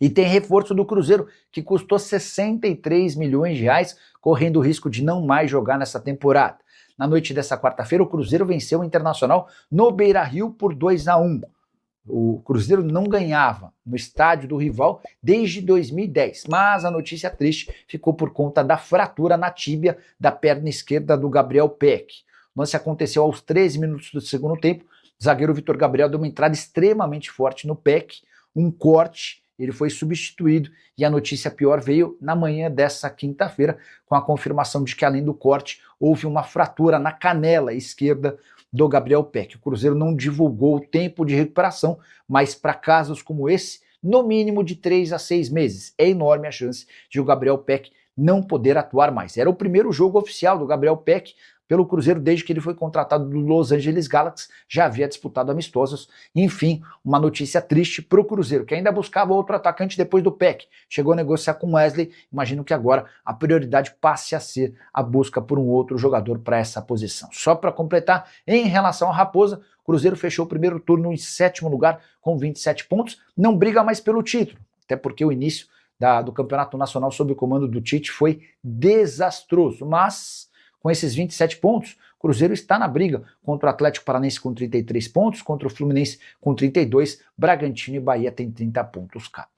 E tem reforço do Cruzeiro, que custou 63 milhões de reais, correndo o risco de não mais jogar nessa temporada. Na noite dessa quarta-feira, o Cruzeiro venceu o Internacional no Beira-Rio por 2-1. O Cruzeiro não ganhava no estádio do rival desde 2010, mas a notícia triste ficou por conta da fratura na tíbia da perna esquerda do Gabriel Peck. O lance aconteceu aos 13 minutos do segundo tempo. O zagueiro Vitor Gabriel deu uma entrada extremamente forte no Peck, um corte, ele foi substituído e a notícia pior veio na manhã dessa quinta-feira com a confirmação de que além do corte houve uma fratura na canela esquerda do Gabriel Peck. O Cruzeiro não divulgou o tempo de recuperação, mas para casos como esse, no mínimo de 3 a 6 meses. É enorme a chance de o Gabriel Peck não poder atuar mais. Era o primeiro jogo oficial do Gabriel Peck pelo Cruzeiro desde que ele foi contratado do Los Angeles Galaxy, já havia disputado amistosos. Enfim, uma notícia triste para o Cruzeiro, que ainda buscava outro atacante depois do Peck. Chegou a negociar com Wesley, imagino que agora a prioridade passe a ser a busca por um outro jogador para essa posição. Só para completar, em relação à Raposa, o Cruzeiro fechou o primeiro turno em 7º lugar com 27 pontos, não briga mais pelo título, até porque o início do Campeonato Nacional sob o comando do Tite foi desastroso, mas com esses 27 pontos, o Cruzeiro está na briga contra o Atlético Paranaense com 33 pontos, contra o Fluminense com 32, Bragantino e Bahia têm 30 pontos cada.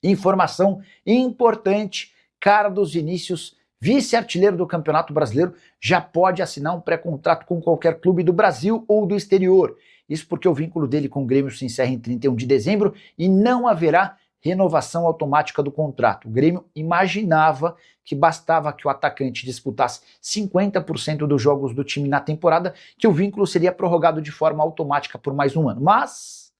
Informação importante, Carlos Vinícius, vice-artilheiro do Campeonato Brasileiro, já pode assinar um pré-contrato com qualquer clube do Brasil ou do exterior. Isso porque o vínculo dele com o Grêmio se encerra em 31 de dezembro e não haverá renovação automática do contrato. O Grêmio imaginava que bastava que o atacante disputasse 50% dos jogos do time na temporada, que o vínculo seria prorrogado de forma automática por mais um ano. Mas,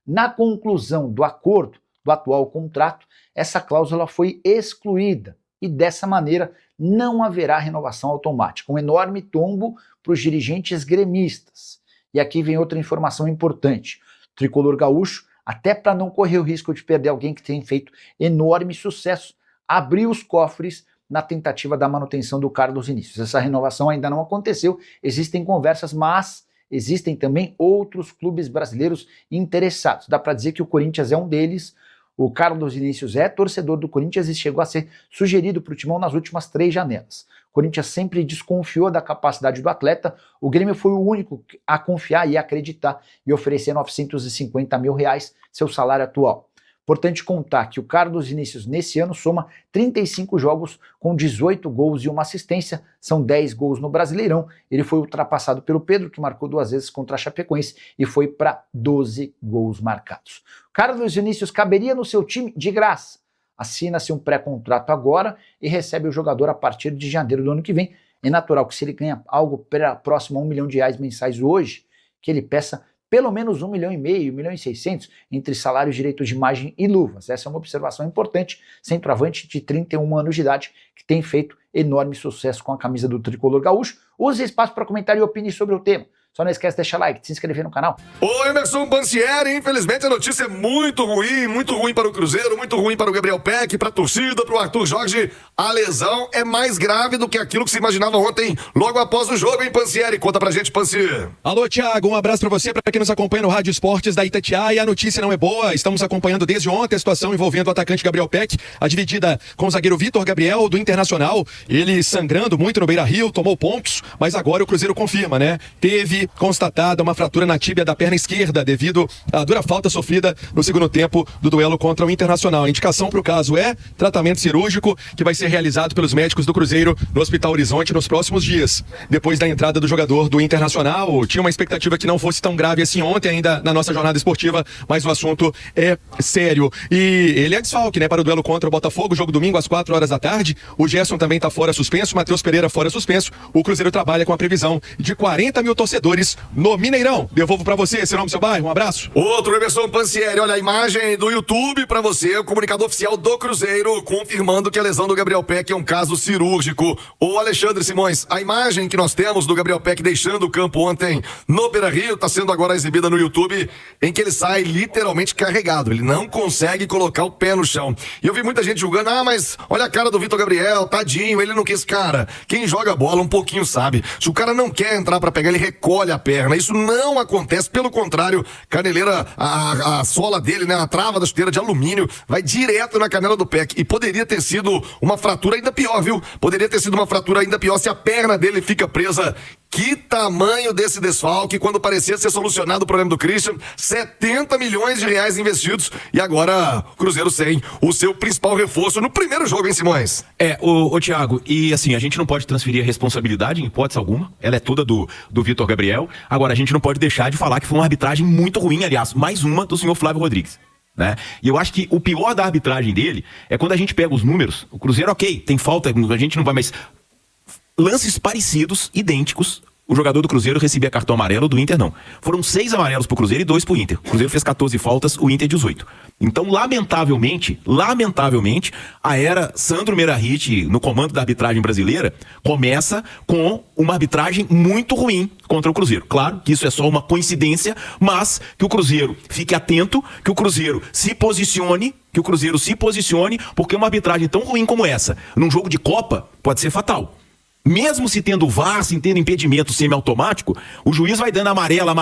na conclusão do acordo do atual contrato, essa cláusula foi excluída e dessa maneira não haverá renovação automática. Um enorme tombo para os dirigentes gremistas. E aqui vem outra informação importante. O tricolor gaúcho, até para não correr o risco de perder alguém que tem feito enorme sucesso, abriu os cofres na tentativa da manutenção do Carlos Vinícius. Essa renovação ainda não aconteceu, existem conversas, mas existem também outros clubes brasileiros interessados. Dá para dizer que o Corinthians é um deles. O Carlos Vinícius é torcedor do Corinthians e chegou a ser sugerido para o Timão nas últimas 3 janelas. O Corinthians sempre desconfiou da capacidade do atleta, o Grêmio foi o único a confiar e acreditar e oferecer R$950 mil, seu salário atual. Importante contar que o Carlos Vinícius nesse ano soma 35 jogos com 18 gols e uma assistência, são 10 gols no Brasileirão. Ele foi ultrapassado pelo Pedro, que marcou 2 vezes contra a Chapecoense e foi para 12 gols marcados. Carlos Vinícius caberia no seu time de graça. Assina-se um pré-contrato agora e recebe o jogador a partir de janeiro do ano que vem. É natural que se ele ganha algo próximo a R$1 milhão mensais hoje, que ele peça pelo menos R$1,5 milhão, R$1,600,000 entre salários, direitos de imagem e luvas. Essa é uma observação importante. Centroavante de 31 anos de idade que tem feito enorme sucesso com a camisa do tricolor gaúcho. Use espaço para comentar e opine sobre o tema. Só não esquece de deixar like, de se inscrever no canal. Ô Emerson Pansieri, infelizmente a notícia é muito ruim para o Cruzeiro, muito ruim para o Gabriel Peck, para a torcida, para o Arthur Jorge. A lesão é mais grave do que aquilo que se imaginava ontem, logo após o jogo, hein, Pansieri? Conta pra gente, Pansieri. Alô, Thiago, um abraço pra você, pra quem nos acompanha no Rádio Esportes da Itatiaia. A notícia não é boa, estamos acompanhando desde ontem a situação envolvendo o atacante Gabriel Peck, a dividida com o zagueiro Vitor Gabriel, do Internacional, ele sangrando muito no Beira-Rio, tomou pontos, mas agora o Cruzeiro confirma, né? Teve constatada uma fratura na tíbia da perna esquerda devido à dura falta sofrida no segundo tempo do duelo contra o Internacional. A indicação para o caso é tratamento cirúrgico que vai ser realizado pelos médicos do Cruzeiro no Hospital Horizonte nos próximos dias. Depois da entrada do jogador do Internacional, tinha uma expectativa que não fosse tão grave assim ontem ainda na nossa jornada esportiva, mas o assunto é sério. E ele é desfalque, né, para o duelo contra o Botafogo, jogo domingo às 4 horas da tarde. O Gerson também está fora suspenso, Matheus Pereira fora suspenso. O Cruzeiro trabalha com a previsão de 40 mil torcedores no Mineirão. Devolvo pra você, seu nome, seu bairro, um abraço. Outro Emerson Pansieri, olha a imagem do YouTube pra você, o comunicado oficial do Cruzeiro confirmando que a lesão do Gabriel Gabriel Pec é um caso cirúrgico. Ô Alexandre Simões, a imagem que nós temos do Gabriel Pec deixando o campo ontem no Beira-Rio está sendo agora exibida no YouTube, em que ele sai literalmente carregado. Ele não consegue colocar o pé no chão. E eu vi muita gente julgando, mas olha a cara do Vitor Gabriel, tadinho, ele não quis. Cara, quem joga bola um pouquinho sabe. Se o cara não quer entrar pra pegar, ele recolhe a perna. Isso não acontece, pelo contrário, caneleira, a sola dele, né, a trava da chuteira de alumínio, vai direto na canela do Pec. E poderia ter sido uma fratura ainda pior, viu? Poderia ter sido uma fratura ainda pior se a perna dele fica presa. Que tamanho desse desfalque, quando parecia ser solucionado o problema do Christian, 70 milhões de reais investidos, e agora o Cruzeiro sem o seu principal reforço no primeiro jogo, hein, Simões? Ô Thiago, e assim, a gente não pode transferir a responsabilidade em hipótese alguma, ela é toda do Vitor Gabriel. Agora, a gente não pode deixar de falar que foi uma arbitragem muito ruim, aliás, mais uma do senhor Flávio Rodrigues, né? E eu acho que o pior da arbitragem dele é quando a gente pega os números. O Cruzeiro, ok, tem falta, a gente não vai mais... Lances parecidos, idênticos, o jogador do Cruzeiro recebia cartão amarelo, do Inter não. Foram 6 amarelos pro Cruzeiro e 2 pro Inter. O Cruzeiro fez 14 faltas, o Inter 18. Então, lamentavelmente, a era Sandro Meirahit, no comando da arbitragem brasileira, começa com uma arbitragem muito ruim contra o Cruzeiro. Claro que isso é só uma coincidência, mas que o Cruzeiro fique atento, que o Cruzeiro se posicione, porque uma arbitragem tão ruim como essa, num jogo de Copa, pode ser fatal. Mesmo se tendo VAR, se tendo impedimento semiautomático, o juiz vai dando amarelo,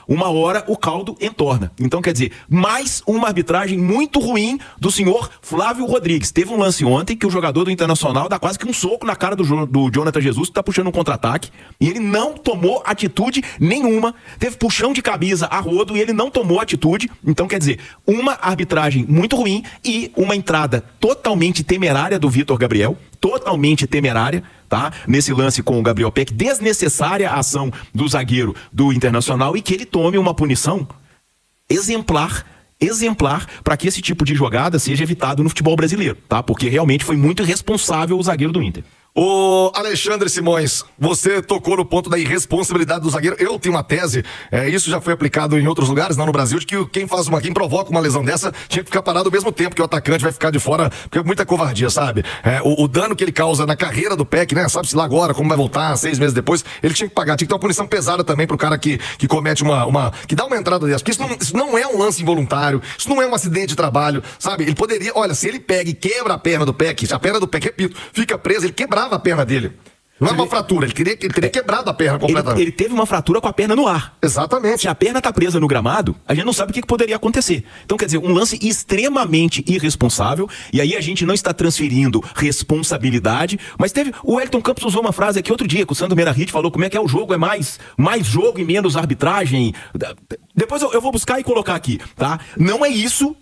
uma hora o caldo entorna. Então, quer dizer, mais uma arbitragem muito ruim do senhor Flávio Rodrigues. Teve um lance ontem que o jogador do Internacional dá quase que um soco na cara do Jonathan Jesus, que tá puxando um contra-ataque, e ele não tomou atitude nenhuma. Teve puxão de camisa a rodo e ele não tomou atitude. Então, quer dizer, uma arbitragem muito ruim e uma entrada totalmente temerária do Vitor Gabriel, totalmente temerária, tá? Nesse lance com o Gabriel Pec, desnecessária a ação do zagueiro do Internacional, e que ele tome uma punição exemplar para que esse tipo de jogada seja evitado no futebol brasileiro, tá? Porque realmente foi muito irresponsável o zagueiro do Inter. Ô Alexandre Simões, você tocou no ponto da irresponsabilidade do zagueiro. Eu tenho uma tese, isso já foi aplicado em outros lugares, não no Brasil, de que quem provoca uma lesão dessa tinha que ficar parado ao mesmo tempo que o atacante vai ficar de fora, porque é muita covardia, sabe? O dano que ele causa na carreira do Pec, né? Sabe-se lá agora como vai voltar, 6 meses depois, ele tinha que pagar, tinha que ter uma punição pesada também pro cara que comete que dá uma entrada dessa, porque isso não é um lance involuntário, isso não é um acidente de trabalho, sabe? Ele poderia, olha, se ele pega e quebra a perna do Pec, se a perna do Pec, repito, fica presa, ele quebrava a perna dele. Não é uma fratura, ele teria quebrado a perna completamente. Ele teve uma fratura com a perna no ar. Exatamente. Se a perna tá presa no gramado, a gente não sabe o que poderia acontecer. Então, quer dizer, um lance extremamente irresponsável, e aí a gente não está transferindo responsabilidade, mas o Wellington Campos usou uma frase aqui outro dia, que o Sandro Meirahit falou, como é que é o jogo, é mais jogo e menos arbitragem. Depois eu vou buscar e colocar aqui, tá? Não é isso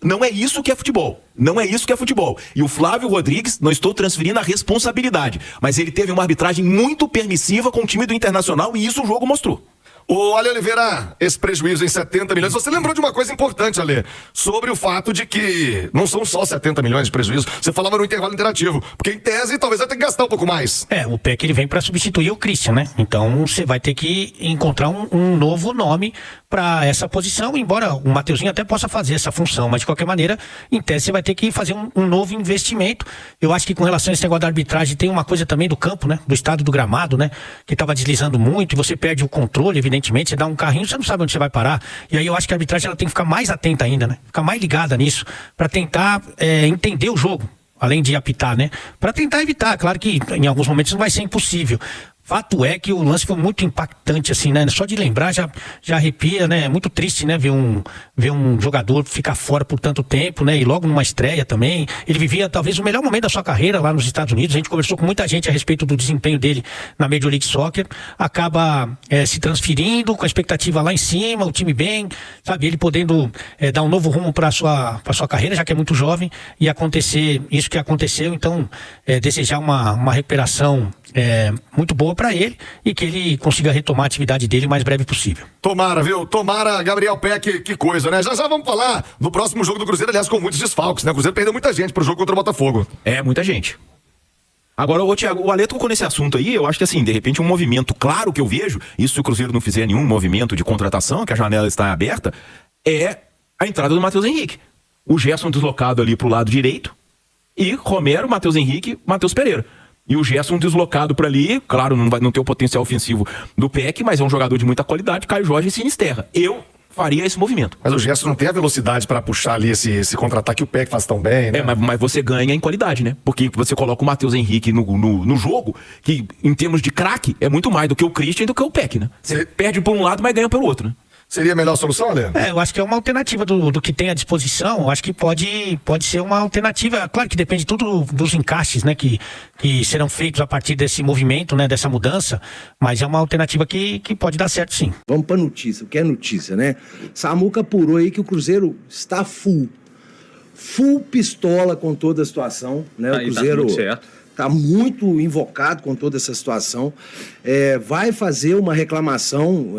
que é futebol. Não é isso que é futebol. E o Flávio Rodrigues, não estou transferindo a responsabilidade, mas ele teve uma arbitragem muito permissiva com o time do Internacional, e isso o jogo mostrou. Ô, Ale Oliveira, esse prejuízo em 70 milhões, você lembrou de uma coisa importante, Ale, sobre o fato de que não são só 70 milhões de prejuízo, você falava no intervalo interativo, porque em tese talvez vai ter que gastar um pouco mais. O Pec ele vem para substituir o Christian, né? Então você vai ter que encontrar um novo nome para essa posição, embora o Mateuzinho até possa fazer essa função, mas de qualquer maneira, em tese você vai ter que fazer um novo investimento. Eu acho que com relação a esse negócio da arbitragem, tem uma coisa também do campo, né? Do estado do gramado, né? Que estava deslizando muito e você perde o controle, evidentemente, você dá um carrinho, você não sabe onde você vai parar. E aí eu acho que a arbitragem ela tem que ficar mais atenta ainda, né? Ficar mais ligada nisso, para tentar entender o jogo, além de apitar, né? Para tentar evitar. Claro que em alguns momentos não vai ser impossível. Fato é que o lance foi muito impactante, assim, né? Só de lembrar já arrepia, né? É muito triste, né? Ver um jogador ficar fora por tanto tempo, né? E logo numa estreia também. Ele vivia talvez o melhor momento da sua carreira lá nos Estados Unidos. A gente conversou com muita gente a respeito do desempenho dele na Major League Soccer. Acaba se transferindo com a expectativa lá em cima, o time bem, sabe? Ele podendo dar um novo rumo para sua carreira, já que é muito jovem, e acontecer isso que aconteceu. Então, desejar uma recuperação muito boa para ele e que ele consiga retomar a atividade dele o mais breve possível. Tomara, viu? Tomara, Gabriel Pec, que coisa, né? Já vamos falar do próximo jogo do Cruzeiro, aliás, com muitos desfalques, né? O Cruzeiro perdeu muita gente pro jogo contra o Botafogo. Muita gente. Agora, Thiago, o Ale tocou nesse assunto aí, eu acho que assim, de repente um movimento claro que eu vejo, isso se o Cruzeiro não fizer nenhum movimento de contratação, que a janela está aberta, é a entrada do Matheus Henrique. O Gerson deslocado ali pro lado direito, e Romero, Matheus Henrique, Matheus Pereira. E o Gerson deslocado por ali, claro, não tem o potencial ofensivo do PEC, mas é um jogador de muita qualidade, Caio Jorge e Sinisterra. Eu faria esse movimento. Mas o Gerson não tem a velocidade pra puxar ali esse contra-ataque que o PEC faz tão bem, né? Mas você ganha em qualidade, né? Porque você coloca o Matheus Henrique no jogo, que em termos de craque, é muito mais do que o Christian e do que o PEC, né? Você perde por um lado, mas ganha pelo outro, né? Seria a melhor solução, Leandro? Eu acho que é uma alternativa do que tem à disposição. Eu acho que pode ser uma alternativa. Claro que depende tudo dos encaixes, né, que serão feitos a partir desse movimento, né, dessa mudança. Mas é uma alternativa que pode dar certo, sim. Vamos para notícia. O que é notícia, né? Samuca apurou aí que o Cruzeiro está full pistola com toda a situação, né? O Cruzeiro está muito invocado com toda essa situação. Vai fazer uma reclamação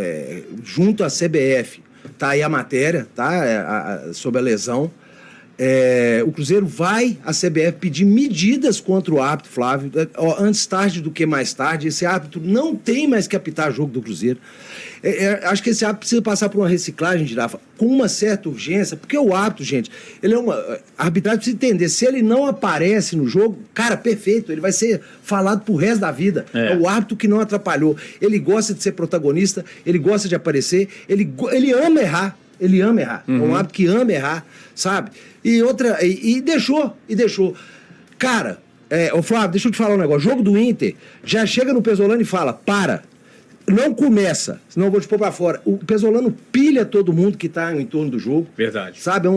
junto à CBF. Tá aí a matéria, tá? Sobre a lesão. O Cruzeiro vai à CBF pedir medidas contra o árbitro, Flávio. Antes tarde do que mais tarde. Esse árbitro não tem mais que apitar jogo do Cruzeiro. Acho que esse árbitro precisa passar por uma reciclagem, Girafa, com uma certa urgência, porque o árbitro, gente, a arbitragem precisa entender, se ele não aparece no jogo, cara, perfeito, ele vai ser falado pro resto da vida. É o árbitro que não atrapalhou. Ele gosta de ser protagonista, ele gosta de aparecer, ele ama errar. Ele ama errar. É um árbitro que ama errar, sabe? E deixou. Cara, ô Flávio, deixa eu te falar um negócio. Jogo do Inter, já chega no Pesolano e fala, para. Não começa, senão eu vou te pôr pra fora. O Pesolano pilha todo mundo que tá em torno do jogo. Verdade. Sabe?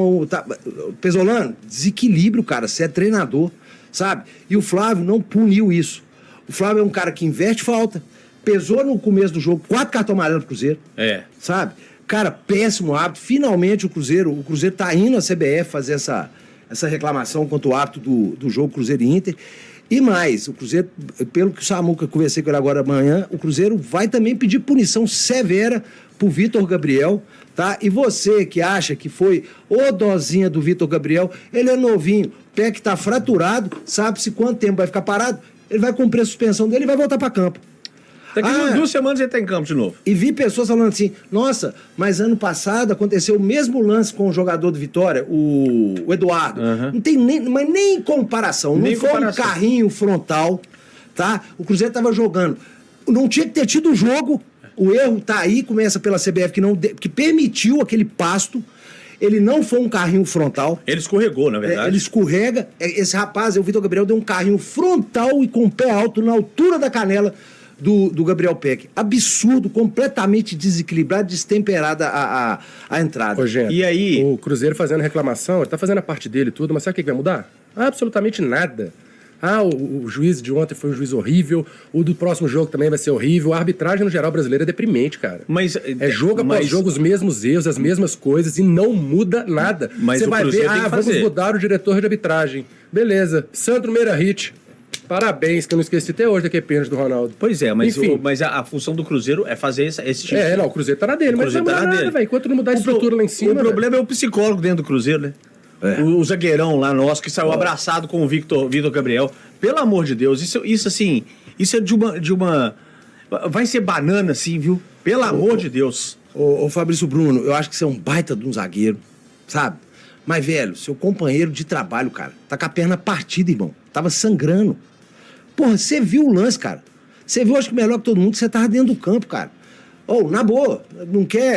Pesolano, desequilíbrio, cara. Você é treinador, sabe? E o Flávio não puniu isso. O Flávio é um cara que inverte falta, pesou no começo do jogo 4 cartões amarelos pro Cruzeiro. Sabe? Cara, péssimo árbitro. Finalmente o Cruzeiro tá indo à CBF fazer essa reclamação contra o árbitro do jogo Cruzeiro e Inter. E mais, o Cruzeiro, pelo que o Samuca conversei com ele agora amanhã, o Cruzeiro vai também pedir punição severa pro Vitor Gabriel, tá? E você que acha que foi o dozinha do Vitor Gabriel, ele é novinho, o pé que tá fraturado, sabe-se quanto tempo vai ficar parado, ele vai cumprir a suspensão dele e vai voltar pra campo. Daqui a 2 semanas ele tá em campo de novo. E vi pessoas falando assim, nossa, mas ano passado aconteceu o mesmo lance com o jogador do Vitória, o Eduardo. Não tem nem comparação. Não foi um carrinho frontal, tá? O Cruzeiro tava jogando. Não tinha que ter tido o jogo. O erro tá aí, começa pela CBF, que permitiu aquele pasto. Ele não foi um carrinho frontal. Ele escorregou, na verdade. Ele escorrega. Esse rapaz, o Vitor Gabriel, deu um carrinho frontal e com o pé alto na altura da canela do Gabriel Peck. Absurdo, completamente desequilibrado, destemperada a entrada. Ô, gente, e aí? O Cruzeiro fazendo reclamação, ele tá fazendo a parte dele e tudo, mas sabe o que vai mudar? Absolutamente nada. O juiz de ontem foi um juiz horrível, o do próximo jogo também vai ser horrível, a arbitragem no geral brasileira é deprimente, cara. Mas jogo após jogo, os mesmos erros, as mesmas coisas e não muda nada. Mas você vai ver, vamos mudar o diretor de arbitragem. Beleza, Sandro Meirahit. Parabéns, que eu não esqueci até hoje daquele pênalti do Ronaldo. Pois é, mas, mas a função do Cruzeiro é fazer esse tipo de... o Cruzeiro tá na dele, mas não vai mudar nada, velho. Enquanto não mudar a estrutura lá em cima... O problema é o psicólogo dentro do Cruzeiro, né? O zagueirão lá nosso, que saiu abraçado com o Vitor Gabriel. Pelo amor de Deus, isso assim, isso é de uma... Vai ser banana, assim, viu? Pelo amor de Deus. Ô Fabrício Bruno, eu acho que você é um baita de um zagueiro, sabe? Mas, velho, seu companheiro de trabalho, cara, tá com a perna partida, irmão. Tava sangrando. Porra, você viu o lance, cara. Você viu, acho que melhor que todo mundo, que você tava dentro do campo, cara. Na boa,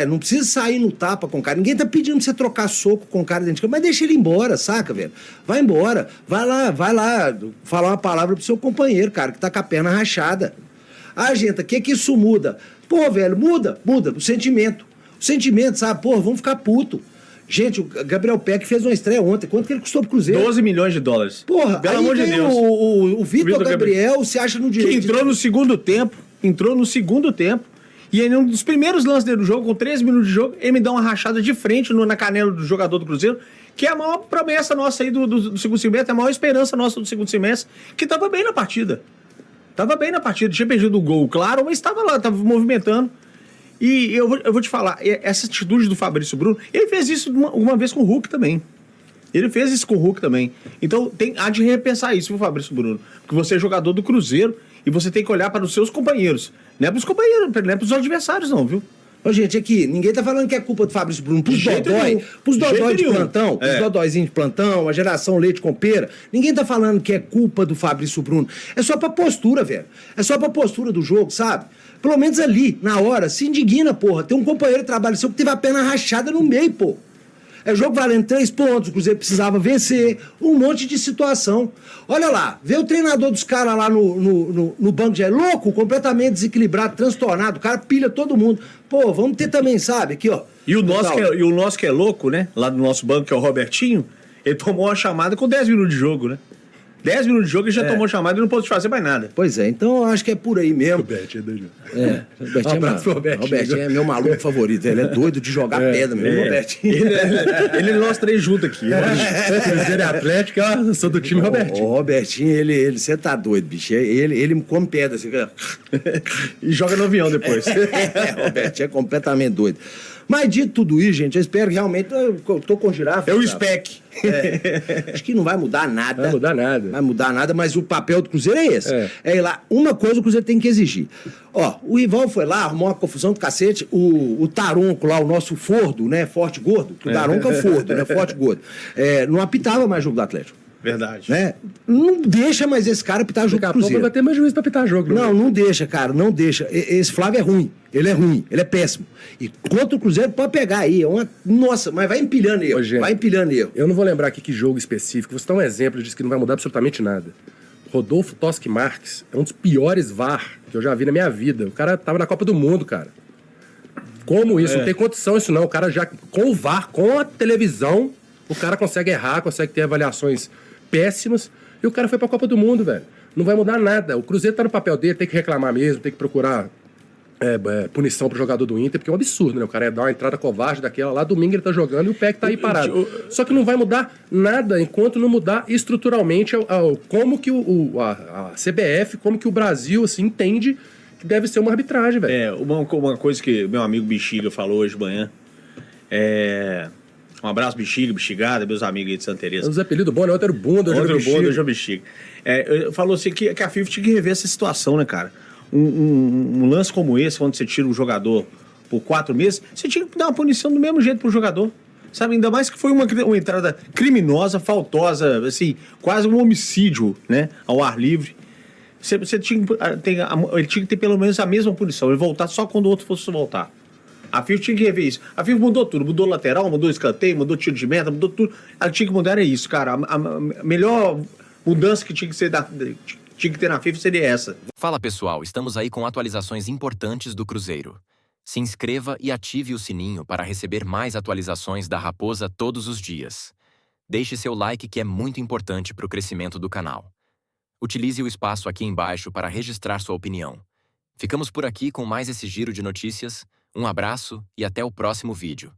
não precisa sair no tapa com o cara. Ninguém tá pedindo pra você trocar soco com o cara dentro de campo, mas deixa ele embora, saca, velho? Vai embora. Vai lá, falar uma palavra pro seu companheiro, cara, que tá com a perna rachada. Gente, o que isso muda? Pô, velho, muda o sentimento. O sentimento, sabe? Pô, vamos ficar puto. Gente, o Gabriel Peck fez uma estreia ontem. Quanto que ele custou pro Cruzeiro? 12 milhões de dólares. Porra, pelo amor de Deus. O Vitor Gabriel se acha no direito. Que entrou no segundo tempo. E aí, um dos primeiros lances dele do jogo, com 13 minutos de jogo, ele me dá uma rachada de frente na canela do jogador do Cruzeiro, que é a maior promessa nossa aí do segundo semestre, a maior esperança nossa do segundo semestre, que tava bem na partida. Tinha perdido o gol, claro, mas estava lá, estava movimentando. E eu vou te falar, essa atitude do Fabrício Bruno, ele fez isso uma vez com o Hulk também. Então há de repensar isso, viu, Fabrício Bruno? Porque você é jogador do Cruzeiro e você tem que olhar para os seus companheiros. Não é para os companheiros, não é para os adversários, não, viu? Ô, gente, aqui, ninguém tá falando que é culpa do Fabrício Bruno. Pros jeito dodói, nenhum. pros dodói de Jeito plantão, nenhum. pros dodóizinhos de plantão, a geração leite com pera, ninguém tá falando que é culpa do Fabrício Bruno. É só pra postura, velho. É só pra postura do jogo, sabe? Pelo menos ali, na hora, se indigna, porra. Tem um companheiro de trabalho seu que teve a perna rachada no meio, pô. É jogo valendo 3 pontos, o Cruzeiro precisava vencer, um monte de situação. Olha lá, vê o treinador dos caras lá no banco, já é louco, completamente desequilibrado, transtornado, o cara pilha todo mundo. Pô, vamos ter também, sabe, aqui, ó. E o nosso que é louco, né? Lá do nosso banco, que é o Robertinho, ele tomou uma chamada com 10 minutos de jogo, né? 10 minutos de jogo e já tomou chamada e não pôde fazer mais nada. Pois é, então eu acho que é por aí mesmo. Robertinho é doido. O Robertinho, Robertinho é meu maluco favorito, ele é doido de jogar pedra mesmo, Robertinho. Ele é nós 3 juntos aqui. Cruzeiro e Atlético, eu sou do time Robertinho. O Robertinho, você tá doido, bicho. Ele come pedra assim. E joga no avião depois. O Robertinho é completamente doido. Mas dito tudo isso, gente, eu espero realmente. Eu tô com girafa. É o sabe? spec. Acho que não vai mudar nada. Não vai mudar nada. Vai mudar nada, mas o papel do Cruzeiro é esse. É ir lá. Uma coisa o Cruzeiro tem que exigir. Ó, o rival foi lá, arrumou uma confusão do cacete. O Taronco lá, o nosso Fordo, né? Forte Gordo. O Taronco é o Fordo, né? Forte Gordo. Não apitava mais jogo do Atlético. Verdade. Né? Não deixa mais esse cara apitar jogo Daqui a do pouco Cruzeiro. vai ter mais juiz pra apitar jogo. Não deixa, cara, não deixa. Esse Flávio é ruim, ele é péssimo. E contra o Cruzeiro pode pegar aí, nossa, mas vai empilhando erro, vai empilhando erro. Eu não vou lembrar aqui que jogo específico, vou citar um exemplo, diz que não vai mudar absolutamente nada. Rodolfo Toschi Marques é um dos piores VAR que eu já vi na minha vida. O cara tava na Copa do Mundo, cara. Como isso? Não tem condição isso não. O cara já, com o VAR, com a televisão, o cara consegue errar, consegue ter avaliações péssimas, e o cara foi pra Copa do Mundo, velho. Não vai mudar nada. O Cruzeiro tá no papel dele, tem que reclamar mesmo, tem que procurar punição pro jogador do Inter, porque é um absurdo, né? O cara ia dar uma entrada covarde daquela lá, domingo ele tá jogando e o PEC tá aí parado. Só que não vai mudar nada enquanto não mudar estruturalmente como que a CBF, como que o Brasil, assim, entende que deve ser uma arbitragem, velho. Uma coisa que meu amigo Bexiga falou hoje de manhã, um abraço, Bexiga, Bexigada, meus amigos aí de Santa Teresa. Os apelidos bons, né? Outro era o Bunda, hoje era o Bexiga. Hoje é o Bexiga. Falou assim que a FIFA tinha que rever essa situação, né, cara? Um lance como esse, quando você tira um jogador por 4 meses, você tinha que dar uma punição do mesmo jeito pro jogador. Sabe, ainda mais que foi uma entrada criminosa, faltosa, assim, quase um homicídio, né, ao ar livre. Ele tinha que ter pelo menos a mesma punição, ele voltar só quando o outro fosse voltar. A FIFA tinha que rever isso. A FIFA mudou tudo. Mudou lateral, mudou escanteio, mudou tiro de meta, mudou tudo. Ela tinha que mudar era isso, cara. A melhor mudança que tinha que ter na FIFA seria essa. Fala pessoal, estamos aí com atualizações importantes do Cruzeiro. Se inscreva e ative o sininho para receber mais atualizações da Raposa todos os dias. Deixe seu like que é muito importante para o crescimento do canal. Utilize o espaço aqui embaixo para registrar sua opinião. Ficamos por aqui com mais esse giro de notícias. Um abraço e até o próximo vídeo.